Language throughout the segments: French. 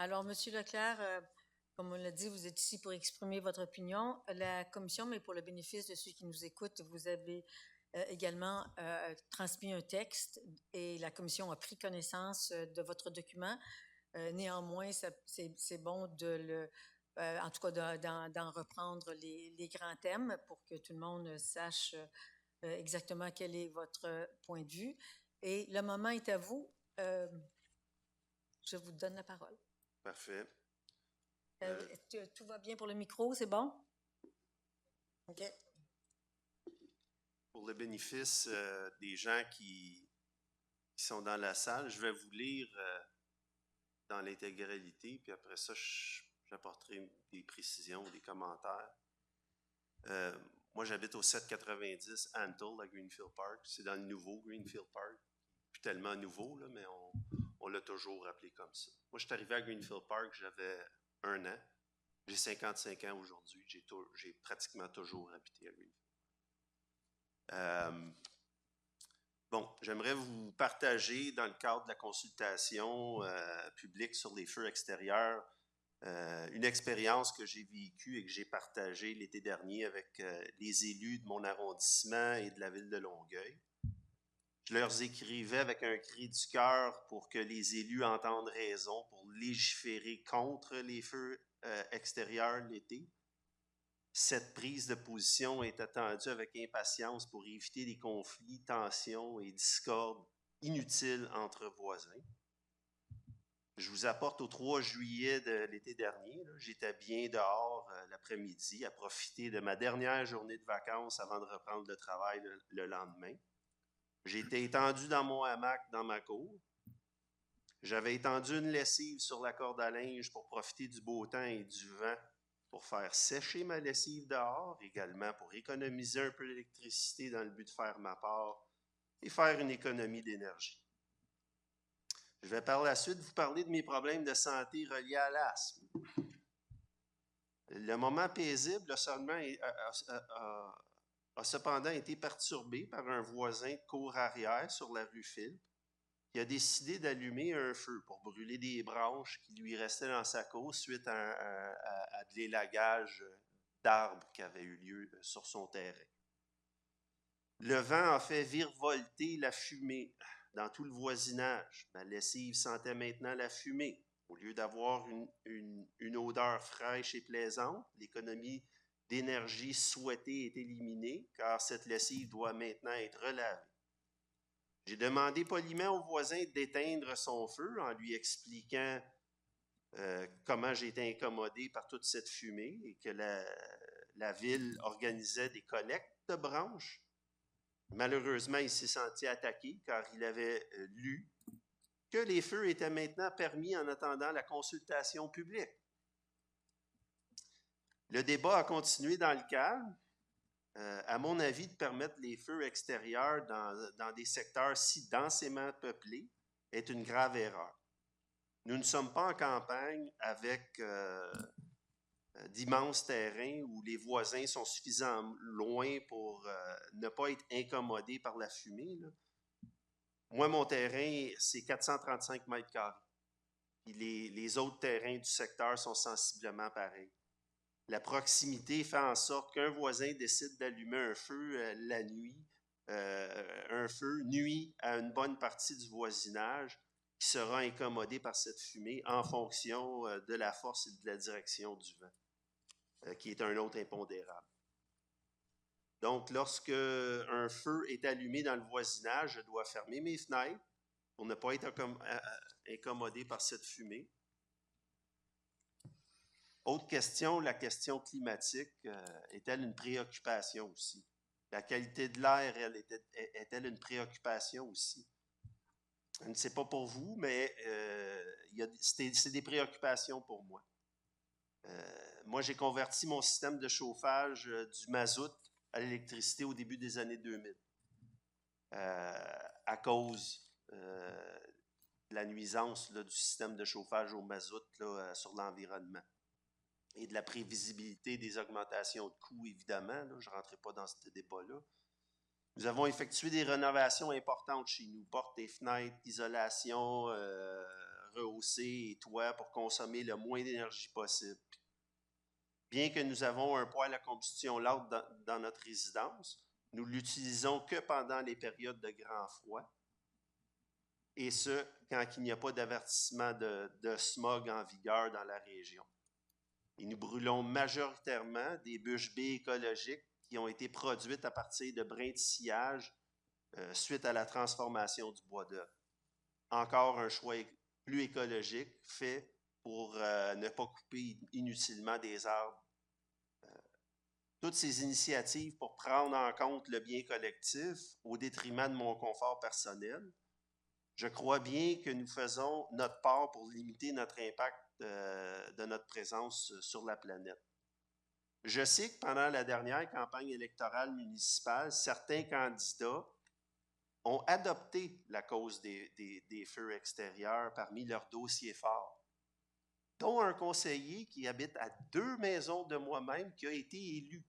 Alors, Monsieur Leclerc, comme on l'a dit, vous êtes ici pour exprimer votre opinion. La commission, mais pour le bénéfice de ceux qui nous écoutent, vous avez également transmis un texte et la commission a pris connaissance de votre document. Néanmoins, c'est bon de en tout cas, d'en reprendre les grands thèmes pour que tout le monde sache exactement quel est votre point de vue. Et le moment est à vous. Je vous donne la parole. Parfait. Tout va bien pour le micro, c'est bon? OK. Pour le bénéfice des gens qui sont dans la salle, je vais vous lire dans l'intégralité, puis après ça, j'apporterai des précisions, des commentaires. Moi, j'habite au 790 Antle à Greenfield Park. C'est dans le nouveau Greenfield Park. Plus tellement nouveau, là, mais on l'a toujours appelé comme ça. Moi, je suis arrivé à Greenfield Park, j'avais 1 an. J'ai 55 ans aujourd'hui. J'ai pratiquement toujours habité à Greenfield. Bon, j'aimerais vous partager, dans le cadre de la consultation publique sur les feux extérieurs, une expérience que j'ai vécue et que j'ai partagée l'été dernier avec les élus de mon arrondissement et de la ville de Longueuil. Je leur écrivais avec un cri du cœur pour que les élus entendent raison pour légiférer contre les feux extérieurs l'été. Cette prise de position est attendue avec impatience pour éviter des conflits, tensions et discordes inutiles entre voisins. Je vous apporte au 3 juillet de l'été dernier. J'étais bien dehors l'après-midi à profiter de ma dernière journée de vacances avant de reprendre le travail le lendemain. J'étais étendu dans mon hamac dans ma cour. J'avais étendu une lessive sur la corde à linge pour profiter du beau temps et du vent pour faire sécher ma lessive dehors, également pour économiser un peu d'électricité dans le but de faire ma part et faire une économie d'énergie. Je vais par la suite vous parler de mes problèmes de santé reliés à l'asthme. Le moment paisible a cependant été perturbé par un voisin de cour arrière sur la rue Philp qui a décidé d'allumer un feu pour brûler des branches qui lui restaient dans sa cour suite à de l'élagage d'arbres qui avait eu lieu sur son terrain. Le vent a fait virevolter la fumée dans tout le voisinage. Ma lessive sentait maintenant la fumée. Au lieu d'avoir une odeur fraîche et plaisante, l'économie d'énergie souhaitée est éliminée car cette lessive doit maintenant être relavée. J'ai demandé poliment au voisin d'éteindre son feu en lui expliquant comment j'étais incommodé par toute cette fumée et que la ville organisait des collectes de branches. Malheureusement, il s'est senti attaqué car il avait lu que les feux étaient maintenant permis en attendant la consultation publique. Le débat a continué dans le calme. À mon avis, de permettre les feux extérieurs dans des secteurs si densément peuplés est une grave erreur. Nous ne sommes pas en campagne avec d'immenses terrains où les voisins sont suffisamment loin pour ne pas être incommodés par la fumée, là. Moi, mon terrain, c'est 435 mètres carrés. Puis les autres terrains du secteur sont sensiblement pareils. La proximité fait en sorte qu'un voisin décide d'allumer un feu la nuit. Un feu nuit à une bonne partie du voisinage qui sera incommodé par cette fumée en fonction de la force et de la direction du vent, qui est un autre impondérable. Donc, lorsque un feu est allumé dans le voisinage, je dois fermer mes fenêtres pour ne pas être incommodé par cette fumée. Autre question, la question climatique est-elle une préoccupation aussi? La qualité de l'air, elle, est-elle une préoccupation aussi? Je ne sais pas pour vous, mais c'est des préoccupations pour moi. Moi, j'ai converti mon système de chauffage du mazout à l'électricité au début des années 2000 à cause de la nuisance là, du système de chauffage au mazout là, sur l'environnement et de la prévisibilité des augmentations de coûts, évidemment. Là, je ne rentrerai pas dans ce débat-là. Nous avons effectué des rénovations importantes chez nous, portes et fenêtres, isolation, rehausser les toits pour consommer le moins d'énergie possible. Bien que nous avons un poêle à combustion lourde dans notre résidence, nous l'utilisons que pendant les périodes de grand froid, et ce, quand il n'y a pas d'avertissement de smog en vigueur dans la région. Et nous brûlons majoritairement des bûches baies écologiques qui ont été produites à partir de brins de sciage suite à la transformation du bois d'œuvre. Encore un choix plus écologique fait pour ne pas couper inutilement des arbres. Toutes ces initiatives pour prendre en compte le bien collectif au détriment de mon confort personnel, je crois bien que nous faisons notre part pour limiter notre impact de notre présence sur la planète. Je sais que pendant la dernière campagne électorale municipale, certains candidats ont adopté la cause des feux extérieurs parmi leurs dossiers forts, dont un conseiller qui habite à 2 maisons de moi-même qui a été élu.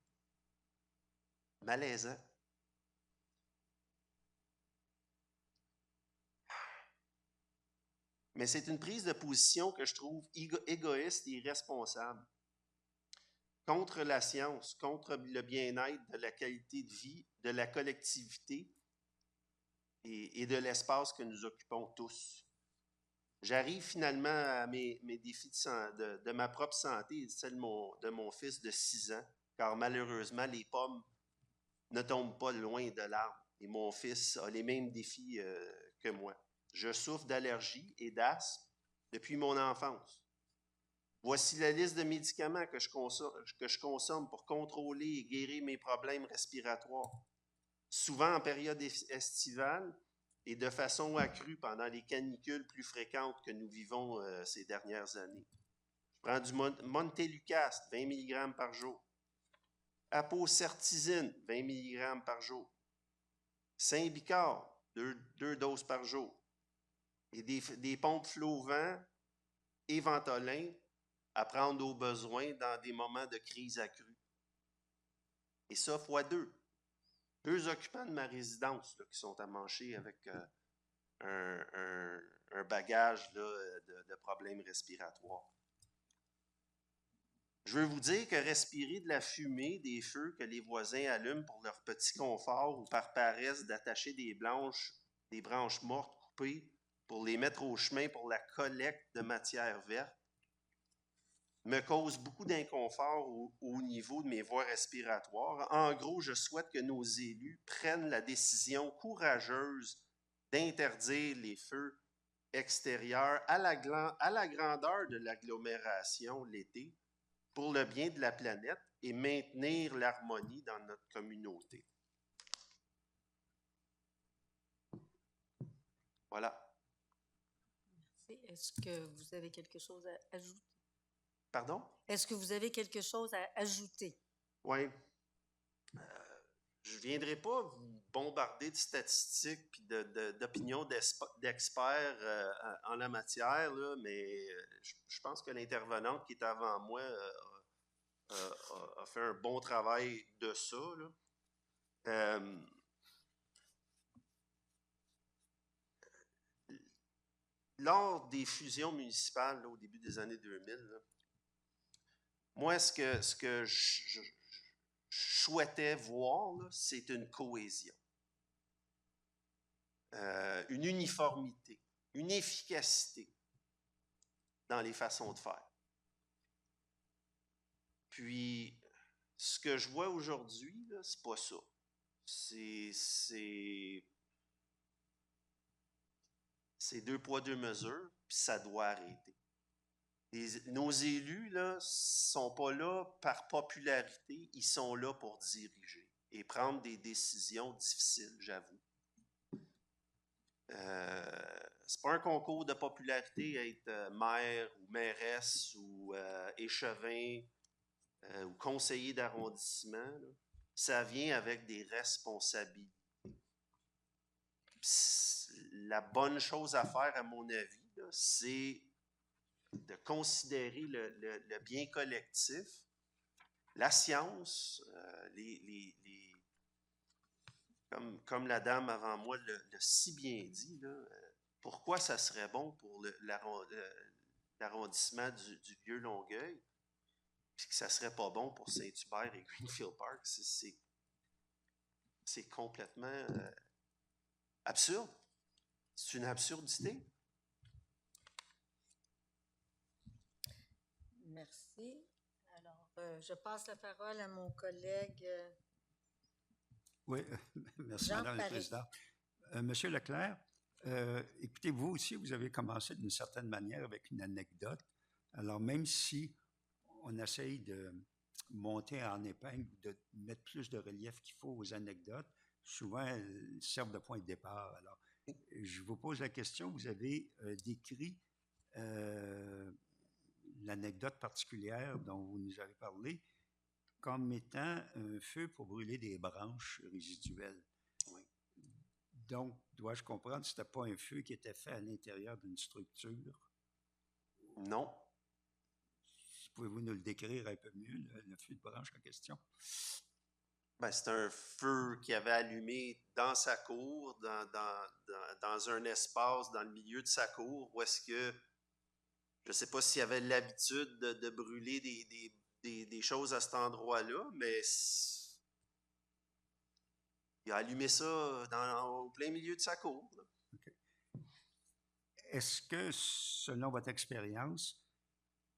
Malaisant. Mais c'est une prise de position que je trouve égoïste et irresponsable. Contre la science, contre le bien-être, de la qualité de vie, de la collectivité et de l'espace que nous occupons tous. J'arrive finalement à mes défis de ma propre santé et celle de mon fils de 6 ans, car malheureusement, les pommes ne tombent pas loin de l'arbre et mon fils a les mêmes défis que moi. Je souffre d'allergies et d'asthme depuis mon enfance. Voici la liste de médicaments que je consomme pour contrôler et guérir mes problèmes respiratoires, souvent en période estivale et de façon accrue pendant les canicules plus fréquentes que nous vivons ces dernières années. Je prends du Montelukast, 20 mg par jour. Apocertizine, 20 mg par jour. Symbicort, 2 doses par jour. Et des pompes Flovent et Ventolin à prendre au besoin dans des moments de crise accrue. Et ça, fois 2. 2 occupants de ma résidence là, qui sont amanchés avec un bagage là, de problèmes respiratoires. Je veux vous dire que respirer de la fumée des feux que les voisins allument pour leur petit confort ou par paresse d'attacher des branches mortes coupées pour les mettre au chemin pour la collecte de matière verte me cause beaucoup d'inconfort au niveau de mes voies respiratoires. En gros, je souhaite que nos élus prennent la décision courageuse d'interdire les feux extérieurs à la grandeur de l'agglomération l'été pour le bien de la planète et maintenir l'harmonie dans notre communauté. Voilà. Merci. Est-ce que vous avez quelque chose à ajouter? Pardon? Est-ce que vous avez quelque chose à ajouter? Oui. Je ne viendrai pas vous bombarder de statistiques et d'opinions d'experts en la matière, là, mais je pense que l'intervenante qui est avant moi a fait un bon travail de ça. Là. Lors des fusions municipales là, au début des années 2000, là, moi, ce que je souhaitais voir, là, c'est une cohésion, une uniformité, une efficacité dans les façons de faire. Puis, ce que je vois aujourd'hui, c'est pas ça. C'est 2 poids, 2 mesures, puis ça doit arrêter. Nos élus ne sont pas là par popularité, ils sont là pour diriger et prendre des décisions difficiles, j'avoue. C'est pas un concours de popularité être maire ou mairesse ou échevin ou conseiller d'arrondissement. Là. Ça vient avec des responsabilités. La bonne chose à faire, à mon avis, là, c'est de considérer le bien collectif, la science, comme la dame avant moi l'a si bien dit, là, pourquoi ça serait bon pour l'arrondissement du Vieux-Longueuil, puis que ça serait pas bon pour Saint-Hubert et Greenfield Park. C'est complètement absurde. C'est une absurdité. Merci. Alors, je passe la parole à mon collègue Oui, merci, Jean Madame la Paré. Présidente. Monsieur Leclerc, écoutez, vous aussi, vous avez commencé d'une certaine manière avec une anecdote. Alors, même si on essaye de monter en épingle, de mettre plus de relief qu'il faut aux anecdotes, souvent elles servent de point de départ. Alors, je vous pose la question, vous avez décrit l'anecdote particulière dont vous nous avez parlé comme étant un feu pour brûler des branches résiduelles. Oui. Donc, dois-je comprendre que ce n'était pas un feu qui était fait à l'intérieur d'une structure? Non. Pouvez-vous nous le décrire un peu mieux, le feu de branche en question? Ben, c'est un feu qui avait allumé dans sa cour, dans un espace dans le milieu de sa cour, où est-ce que, je ne sais pas s'il avait l'habitude de brûler des choses à cet endroit-là, mais il a allumé ça au plein milieu de sa cour. Okay. Est-ce que, selon votre expérience,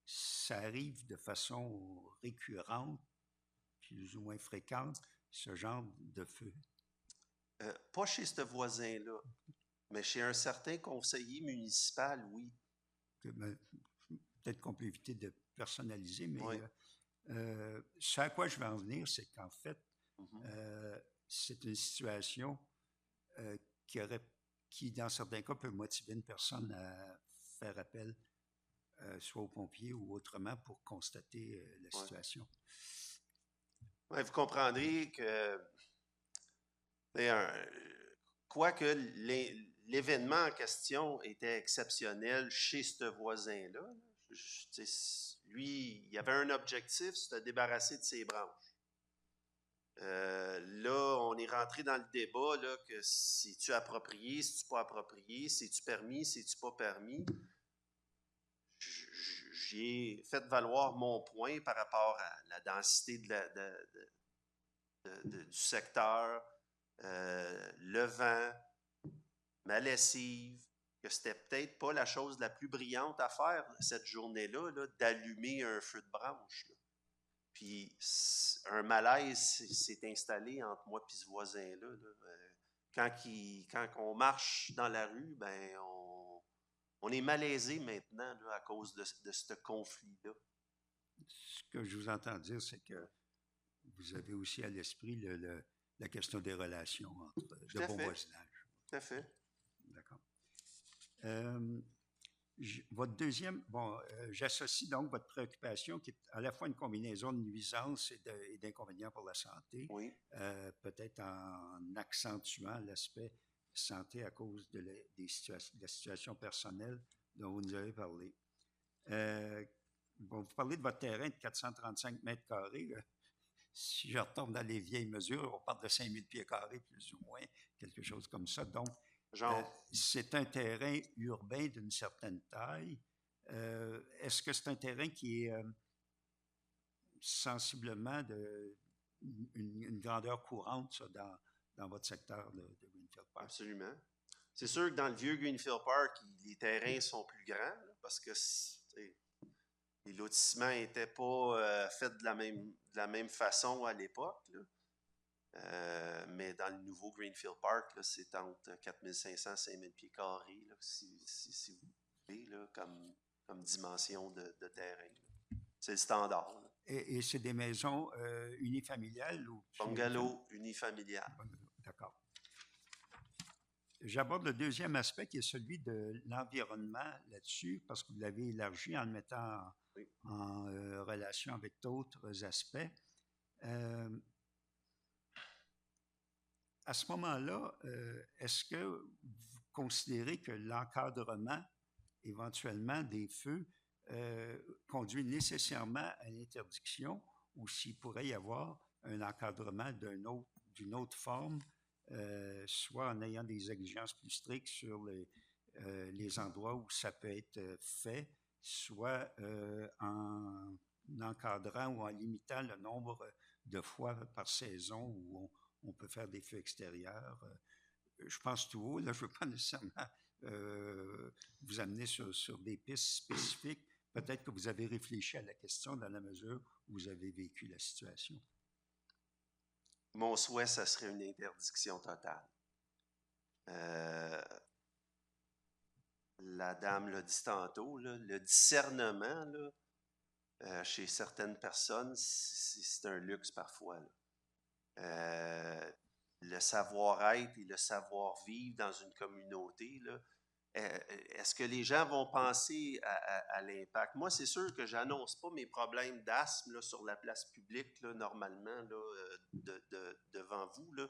ça arrive de façon récurrente, plus ou moins fréquente, ce genre de feu? Pas chez ce voisin-là, mais chez un certain conseiller municipal, oui. Peut-être qu'on peut éviter de personnaliser, mais Oui. ce à quoi je vais en venir, c'est qu'en fait, c'est une situation qui, dans certains cas, peut motiver une personne à faire appel soit aux pompiers ou autrement pour constater la situation. Ouais, vous comprendrez que, quoique l'événement en question était exceptionnel chez ce voisin-là, lui, il avait un objectif, c'était de débarrasser de ses branches. Là, on est rentré dans le débat là, que c'est-tu approprié, c'est-tu pas approprié, c'est-tu permis, c'est-tu pas permis. J'ai fait valoir mon point par rapport à la densité du secteur, le vent, ma lessive, que c'était peut-être pas la chose la plus brillante à faire cette journée-là, là, d'allumer un feu de branche. Là. Puis un malaise s'est installé entre moi et ce voisin-là. Là. Quand on marche dans la rue, ben on est malaisé maintenant là, à cause de ce conflit-là. Ce que je vous entends dire, c'est que vous avez aussi à l'esprit la question des relations entre de bon voisinage. Tout à fait. D'accord. Votre deuxième, j'associe donc votre préoccupation qui est à la fois une combinaison de nuisances et d'inconvénients pour la santé, oui. Peut-être en accentuant l'aspect santé à cause de la situation personnelle dont vous nous avez parlé. Vous parlez de votre terrain de 435 mètres carrés. Si je retombe dans les vieilles mesures, on parle de 5000 pieds carrés, plus ou moins, quelque chose comme ça. Donc, c'est un terrain urbain d'une certaine taille. Est-ce que c'est un terrain qui est sensiblement une grandeur courante ça, dans votre secteur de Greenfield Park? Absolument. C'est sûr que dans le vieux Greenfield Park, les terrains sont plus grands là, parce que les lotissements n'étaient pas faits de la même façon à l'époque. Mais dans le nouveau Greenfield Park, c'est entre 4500 et 5000 pieds carrés, là, si vous voulez, là, comme dimension de terrain. Là. C'est le standard. Là. Et c'est des maisons unifamiliales ou? Bungalow unifamilial. D'accord. J'aborde le deuxième aspect qui est celui de l'environnement là-dessus, parce que vous l'avez élargi en le mettant en relation avec d'autres aspects. À ce moment-là, est-ce que vous considérez que l'encadrement éventuellement des feux conduit nécessairement à l'interdiction ou s'il pourrait y avoir un encadrement d'une autre forme, soit en ayant des exigences plus strictes sur les endroits où ça peut être fait, soit en encadrant ou en limitant le nombre de fois par saison où on peut faire des feux extérieurs. Je pense tout haut, là, je ne veux pas nécessairement vous amener sur des pistes spécifiques. Peut-être que vous avez réfléchi à la question dans la mesure où vous avez vécu la situation. Mon souhait, ça serait une interdiction totale. La dame l'a dit tantôt, là, le discernement, là, chez certaines personnes, c'est un luxe parfois, là. Le savoir-être et le savoir-vivre dans une communauté, là, est-ce que les gens vont penser à l'impact? Moi, c'est sûr que j'annonce pas mes problèmes d'asthme là, sur la place publique, là, normalement, là, devant vous. Là.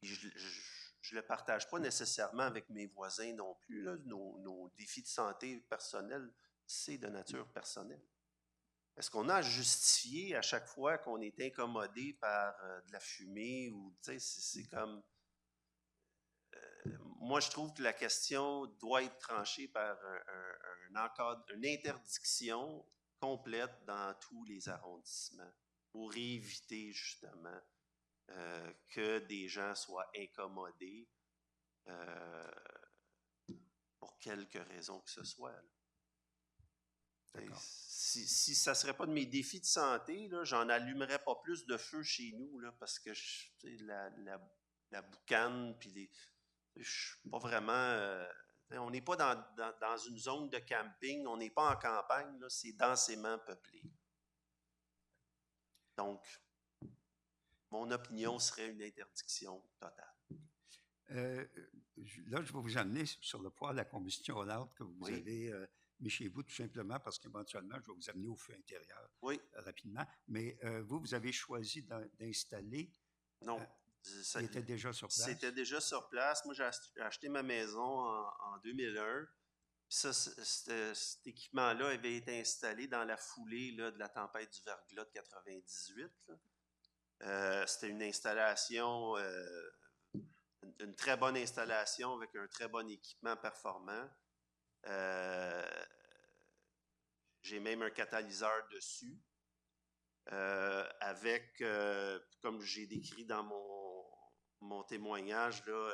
Je ne le partage pas nécessairement avec mes voisins non plus. Là. Nos défis de santé personnelle, c'est de nature personnelle. Est-ce qu'on a à justifier à chaque fois qu'on est incommodé par de la fumée ou, tu sais, c'est comme... moi, je trouve que la question doit être tranchée par une interdiction complète dans tous les arrondissements pour éviter justement que des gens soient incommodés pour quelque raison que ce soit. Si ça ne serait pas de mes défis de santé, là, j'en allumerais pas plus de feu chez nous là, parce que la boucane puis les... Je suis pas vraiment... on n'est pas dans une zone de camping, on n'est pas en campagne, là, c'est densément peuplé. Donc, mon opinion serait une interdiction totale. Là, je vais vous amener sur le poêle à combustion lente que vous Oui. avez mis chez vous, tout simplement parce qu'éventuellement, je vais vous amener au feu intérieur Oui. Rapidement. Mais vous avez choisi d'installer... Non. Il était déjà sur place? C'était déjà sur place. Moi, j'ai acheté ma maison en 2001. Puis ça, cet équipement-là avait été installé dans la foulée là, de la tempête du verglas de 98. C'était une installation, une très bonne installation avec un très bon équipement performant. J'ai même un catalyseur dessus. Avec, comme j'ai décrit dans mon témoignage, là,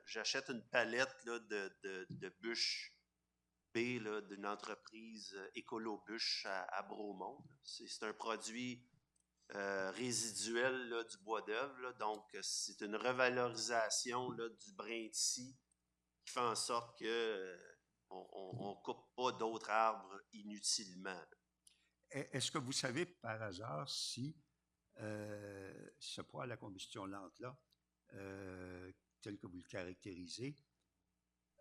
j'achète une palette là, de bûches B d'une entreprise Écolo-Bûche à Bromont. C'est un produit résiduel là, du bois d'œuvre. Là, donc, c'est une revalorisation là, du brin de scie qui fait en sorte que on coupe pas d'autres arbres inutilement. Est-ce que vous savez par hasard si ce poêle à combustion lente-là, tel que vous le caractérisez,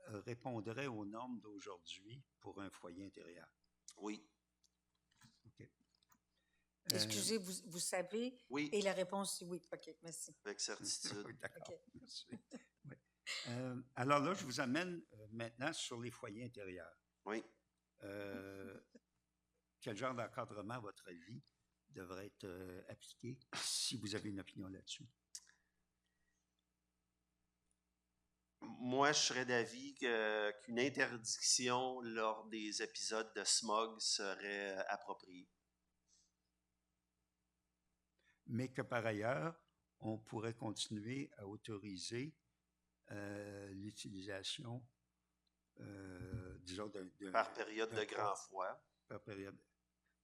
répondrait aux normes d'aujourd'hui pour un foyer intérieur? Oui. OK. Excusez, vous savez? Oui. Et la réponse, c'est oui. OK, merci. Avec certitude. Oui, d'accord. Okay. Merci. Oui. Alors là, je vous amène maintenant sur les foyers intérieurs. Oui. Quel genre d'encadrement, à votre avis, devrait être appliqué si vous avez une opinion là-dessus? Moi, je serais d'avis qu'une interdiction lors des épisodes de smog serait appropriée. Mais que par ailleurs, on pourrait continuer à autoriser l'utilisation, disons, par période de grand froid. Par période.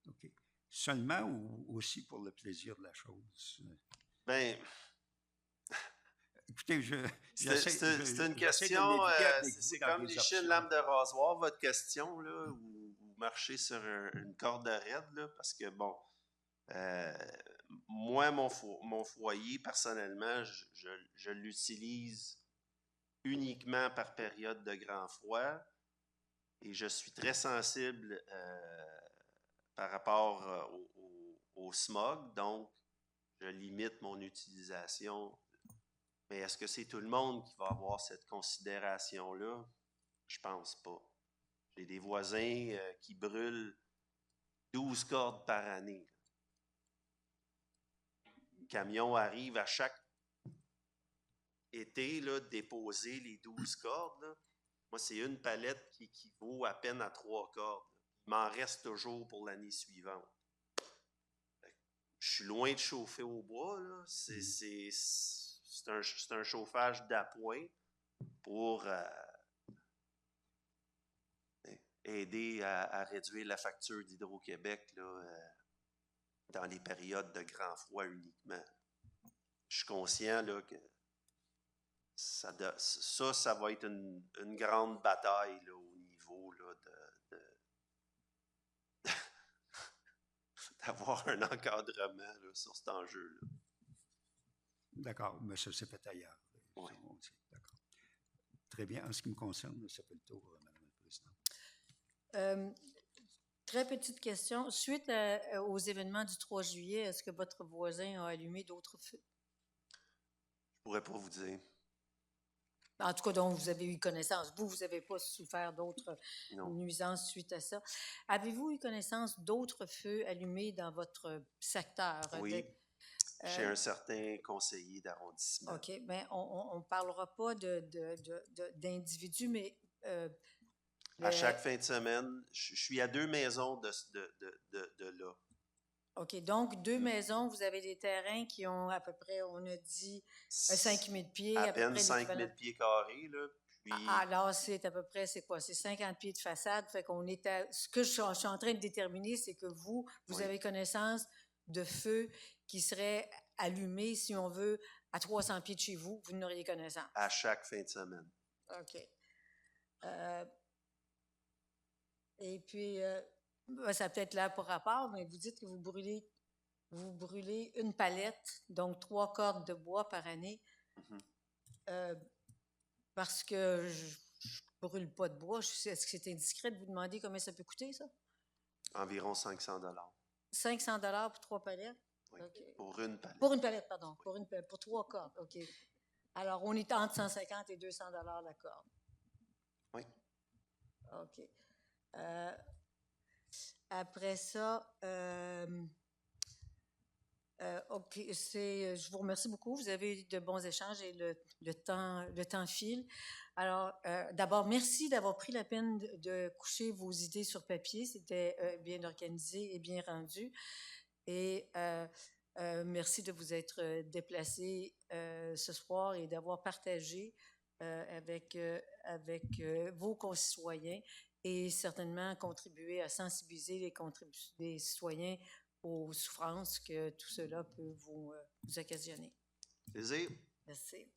OK. Seulement ou aussi pour le plaisir de la chose? Bien, écoutez, c'est une question, c'est comme licher une lame de rasoir, votre question, là, ou marcher sur une corde raide, là, parce que, bon, moi, mon foyer, personnellement, je l'utilise uniquement par période de grand froid et je suis très sensible par rapport au smog, donc je limite mon utilisation. Mais est-ce que c'est tout le monde qui va avoir cette considération-là? Je pense pas. J'ai des voisins qui brûlent 12 cordes par année. Le camion arrive à chaque été là, déposer les 12 cordes. Là. Moi, c'est une palette qui équivaut à peine à 3 cordes. Il m'en reste toujours pour l'année suivante. Je suis loin de chauffer au bois, là. C'est un chauffage d'appoint pour aider à réduire la facture d'Hydro-Québec là, dans les périodes de grand froid uniquement. Je suis conscient là, que ça va être une grande bataille là, au niveau là, d'avoir un encadrement là, sur cet enjeu-là. D'accord, mais ça s'est fait ailleurs. Oui. D'accord. Très bien. En ce qui me concerne, ça fait le tour, Madame la Présidente. Très petite question. Suite aux événements du 3 juillet, est-ce que votre voisin a allumé d'autres feux? Je pourrais pas vous dire. En tout cas, dont vous avez eu connaissance. Vous n'avez pas souffert d'autres Non. nuisances suite à ça. Avez-vous eu connaissance d'autres feux allumés dans votre secteur? Oui, j'ai un certain conseiller d'arrondissement. OK. Bien, on ne parlera pas d'individus, mais... À chaque fin de semaine, je suis à 2 maisons de là. OK. Donc, 2 maisons, vous avez des terrains qui ont à peu près, on a dit, 5 000 pieds. À peine peu près 5 000 pieds carrés, là. Puis... Alors, c'est à peu près, c'est quoi? C'est 50 pieds de façade. Fait qu'on est à... Ce que je suis en train de déterminer, c'est que vous Oui. avez connaissance de feux qui seraient allumés, si on veut, à 300 pieds de chez vous. Vous n'auriez connaissance. À chaque fin de semaine. OK. Et puis, ça peut être là pour rapport, mais vous dites que vous brûlez une palette, donc 3 cordes de bois par année. Parce que je brûle pas de bois. Est-ce que c'est indiscret de vous demander combien ça peut coûter, ça? Environ 500 $. 500 $ pour 3 palettes? Oui, Okay. pour une palette. Pour une palette, pardon. Oui. Pour 3 cordes, OK. Alors, on est entre 150 et 200 $ la corde. Oui. OK. Après ça, OK, je vous remercie beaucoup. Vous avez eu de bons échanges et le temps file. Alors, d'abord, merci d'avoir pris la peine de coucher vos idées sur papier. C'était bien organisé et bien rendu. Et merci de vous être déplacé ce soir et d'avoir partagé avec vos concitoyens et certainement contribué à sensibiliser les citoyens aux souffrances que tout cela peut vous occasionner. Plaisir. Merci.